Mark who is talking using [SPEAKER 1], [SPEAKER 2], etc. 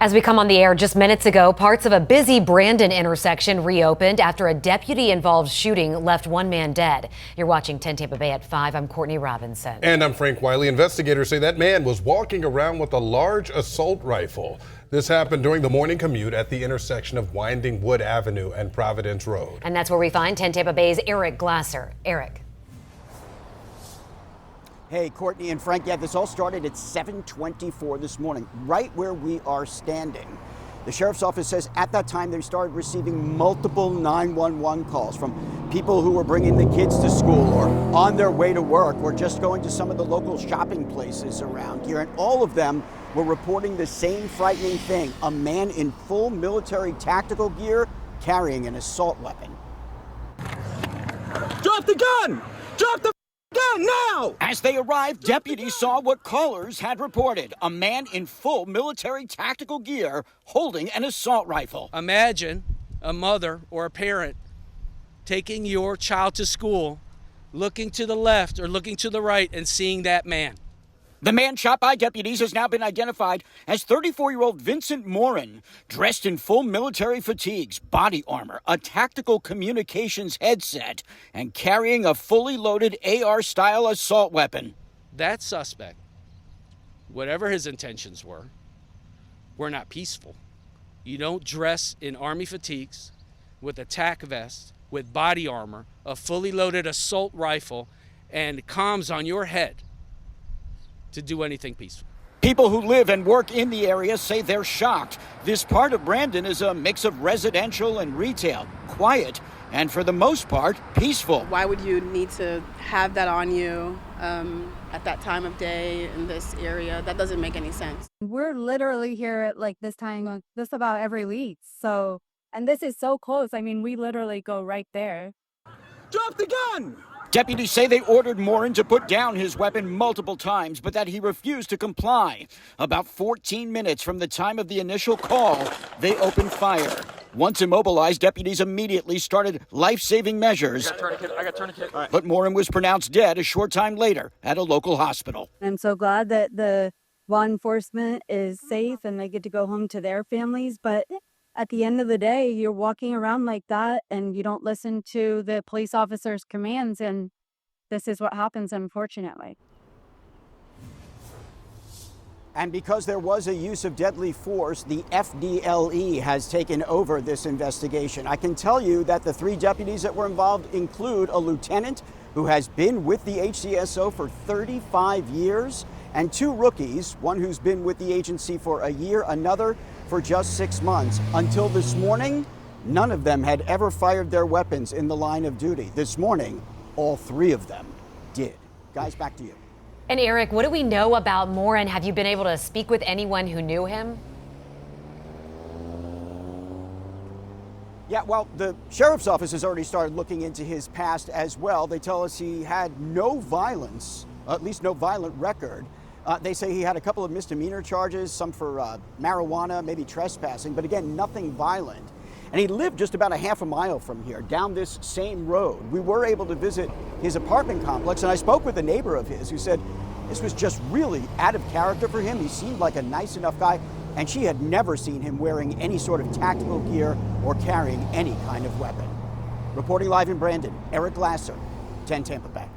[SPEAKER 1] As we come on the air just minutes ago, parts of a busy Brandon intersection reopened after a deputy-involved shooting left one man dead. You're watching 10 Tampa Bay at 5. I'm Courtney Robinson.
[SPEAKER 2] And I'm Frank Wiley. Investigators say that man was walking around with a large assault rifle. This happened during the morning commute at the intersection of Windingwood Avenue and Providence Road.
[SPEAKER 1] And that's where we find 10 Tampa Bay's Eric Glasser. Eric.
[SPEAKER 3] Hey, Courtney and Frank, this all started at 7:24 this morning, right where we are standing. The sheriff's office says at that time they started receiving multiple 911 calls from people who were bringing the kids to school or on their way to work or just going to some of the local shopping places around here. And all of them were reporting the same frightening thing, a man in full military tactical gear carrying an assault weapon.
[SPEAKER 4] Drop the gun! Drop the gun now!
[SPEAKER 3] As they arrived, deputies saw what callers had reported, a man in full military tactical gear holding an assault rifle.
[SPEAKER 5] Imagine a mother or a parent taking your child to school, looking to the left or looking to the right and seeing that man.
[SPEAKER 3] The man shot by deputies has now been identified as 34-year-old Vincent Morin, dressed in full military fatigues, body armor, a tactical communications headset, and carrying a fully loaded AR-style assault weapon.
[SPEAKER 5] That suspect, whatever his intentions were not peaceful. You don't dress in Army fatigues with a tac vest, with body armor, a fully loaded assault rifle, and comms on your head to do anything peaceful.
[SPEAKER 3] People who live and work in the area say they're shocked. This part of Brandon is a mix of residential and retail, quiet, and for the most part, peaceful.
[SPEAKER 6] Why would you need to have that on you at that time of day in this area? That doesn't make any sense.
[SPEAKER 7] We're literally here at like this time just about every week. So, and this is so close. I mean, we literally go right there.
[SPEAKER 4] Drop the gun!
[SPEAKER 3] Deputies say they ordered Morin to put down his weapon multiple times, but that he refused to comply. About 14 minutes from the time of the initial call, they opened fire. Once immobilized, deputies immediately started life-saving measures.
[SPEAKER 4] I got tourniquet. All right.
[SPEAKER 3] But Morin was pronounced dead a short time later at a local hospital.
[SPEAKER 7] I'm so glad that the law enforcement is safe and they get to go home to their families. But at the end of the day, you're walking around like that and you don't listen to the police officer's commands. And this is what happens, unfortunately.
[SPEAKER 3] And because there was a use of deadly force, the FDLE has taken over this investigation. I can tell you that the 3 deputies that were involved include a lieutenant who has been with the HCSO for 35 years and 2 rookies, one who's been with the agency for a year, another for just 6 months. Until this morning, none of them had ever fired their weapons in the line of duty. This morning, all 3 of them did. Guys, back to you.
[SPEAKER 1] And Eric, what do we know about Morin? Have you been able to speak with anyone who knew him?
[SPEAKER 3] Yeah, well, the sheriff's office has already started looking into his past as well. They tell us he had no violence, at least no violent record. They say he had a couple of misdemeanor charges, some for marijuana, maybe trespassing, but again, nothing violent. And he lived just about a half a mile from here, down this same road. We were able to visit his apartment complex, and I spoke with a neighbor of his who said this was just really out of character for him. He seemed like a nice enough guy, and she had never seen him wearing any sort of tactical gear or carrying any kind of weapon. Reporting live in Brandon, Eric Glasser, 10 Tampa Bay.